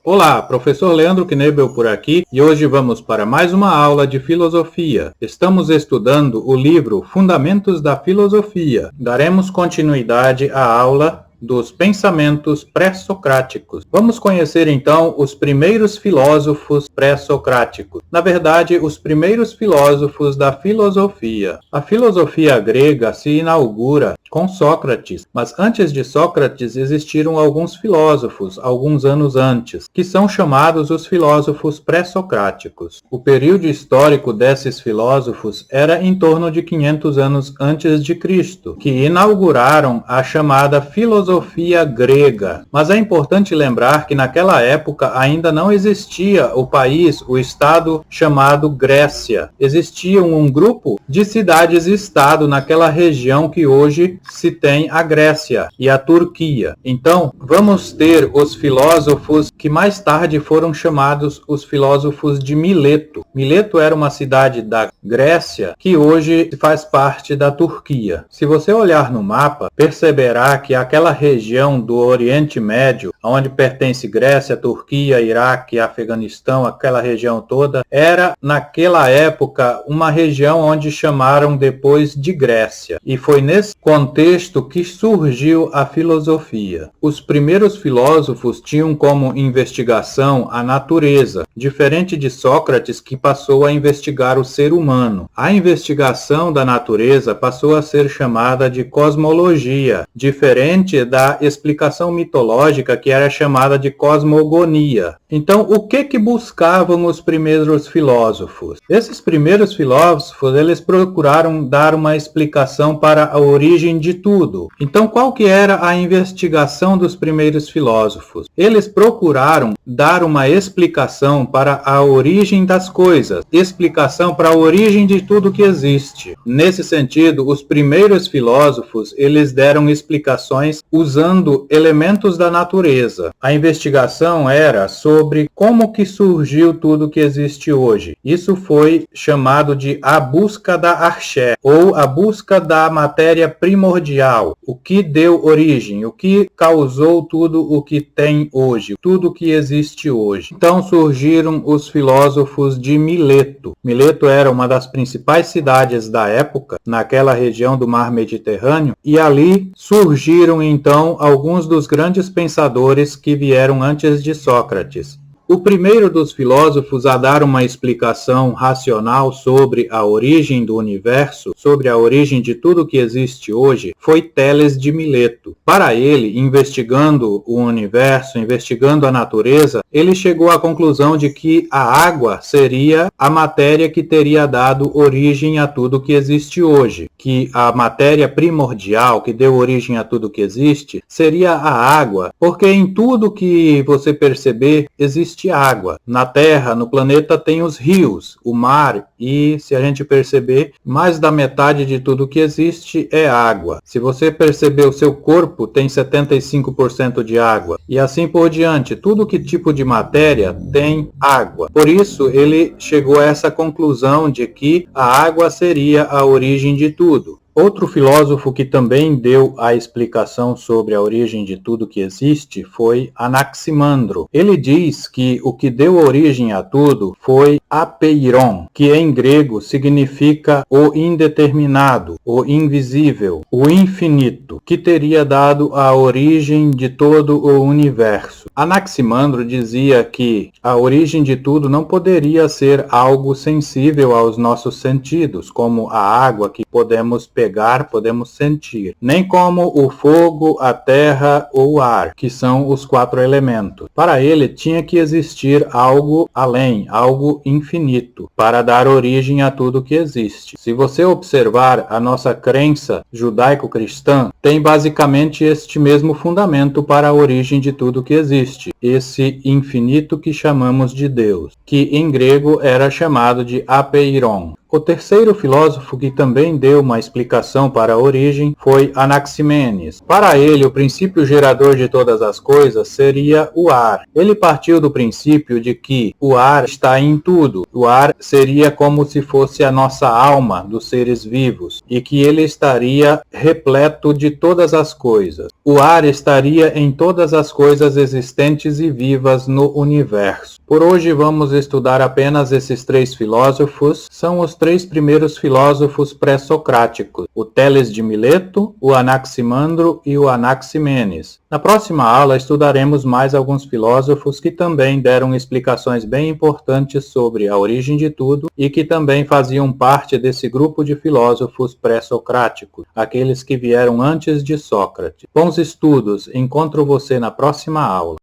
Olá, professor Leandro Knebel por aqui e hoje vamos para mais uma aula de filosofia. Estamos estudando o livro Fundamentos da Filosofia. Daremos continuidade à aula dos pensamentos pré-socráticos. Vamos conhecer então os primeiros filósofos pré-socráticos. Na verdade, os primeiros filósofos da filosofia. A filosofia grega se inaugura com Sócrates, mas antes de Sócrates existiram alguns filósofos, alguns anos antes, que são chamados os filósofos pré-socráticos. O período histórico desses filósofos era em torno de 500 anos antes de Cristo, que inauguraram a chamada filosofia grega. Mas é importante lembrar que naquela época ainda não existia o país, o estado chamado Grécia. Existia um grupo de cidades-estado naquela região que hoje se tem a Grécia e a Turquia. Então, vamos ter os filósofos que mais tarde foram chamados os filósofos de Mileto. Mileto era uma cidade da Grécia que hoje faz parte da Turquia. Se você olhar no mapa, perceberá que aquela região do Oriente Médio, onde pertence Grécia, Turquia, Iraque, Afeganistão, aquela região toda, era naquela época uma região onde chamaram depois de Grécia. E foi nesse contexto que surgiu a filosofia. Os primeiros filósofos tinham como investigação a natureza, diferente de Sócrates, que passou a investigar o ser humano. A investigação da natureza passou a ser chamada de cosmologia, diferente da explicação mitológica, que era chamada de cosmogonia. Então, o que buscavam os primeiros filósofos? Esses primeiros filósofos, eles procuraram dar uma explicação para a origem de tudo. Então, qual que era a investigação dos primeiros filósofos? Eles procuraram dar uma explicação para a origem das coisas, explicação para a origem de tudo que existe. Nesse sentido, os primeiros filósofos, eles deram explicações usando elementos da natureza. A investigação era sobre como que surgiu tudo que existe hoje. Isso foi chamado de a busca da arché, ou a busca da matéria primordial, o que deu origem, o que causou tudo o que tem hoje, tudo que existe hoje. Então surgiram os filósofos de Mileto. Mileto era uma das principais cidades da época, naquela região do mar Mediterrâneo, e ali surgiram então alguns dos grandes pensadores que vieram antes de Sócrates. O primeiro dos filósofos a dar uma explicação racional sobre a origem do universo, sobre a origem de tudo que existe hoje, foi Tales de Mileto. Para ele, investigando o universo, investigando a natureza, ele chegou à conclusão de que a água seria a matéria que teria dado origem a tudo que existe hoje, que a matéria primordial que deu origem a tudo que existe seria a água, porque em tudo que você perceber existe água. Na Terra, no planeta, tem os rios, o mar, e se a gente perceber, mais da metade de tudo que existe é água. Se você perceber, o seu corpo tem 75% de água, e assim por diante. Tudo que tipo de matéria tem água. Por isso, ele chegou a essa conclusão de que a água seria a origem de tudo. Outro filósofo que também deu a explicação sobre a origem de tudo que existe foi Anaximandro. Ele diz que o que deu origem a tudo foi apeiron, que em grego significa o indeterminado, o invisível, o infinito, que teria dado a origem de todo o universo. Anaximandro dizia que a origem de tudo não poderia ser algo sensível aos nossos sentidos, como a água que podemos pegar, podemos sentir, nem como o fogo, a terra ou o ar, que são os 4 elementos. Para ele, tinha que existir algo além, algo infinito, para dar origem a tudo que existe. Se você observar a nossa crença judaico-cristã, tem basicamente este mesmo fundamento para a origem de tudo que existe, esse infinito que chamamos de Deus, que em grego era chamado de apeiron. O terceiro filósofo que também deu uma explicação para a origem foi Anaximenes. Para ele, o princípio gerador de todas as coisas seria o ar. Ele partiu do princípio de que o ar está em tudo. O ar seria como se fosse a nossa alma dos seres vivos e que ele estaria repleto de todas as coisas. O ar estaria em todas as coisas existentes e vivas no universo. Por hoje vamos estudar apenas esses três filósofos. São os três primeiros filósofos pré-socráticos: o Teles de Mileto, o Anaximandro e o Anaximenes. Na próxima aula estudaremos mais alguns filósofos que também deram explicações bem importantes sobre a origem de tudo e que também faziam parte desse grupo de filósofos pré-socráticos, aqueles que vieram antes de Sócrates. Bons estudos, encontro você na próxima aula.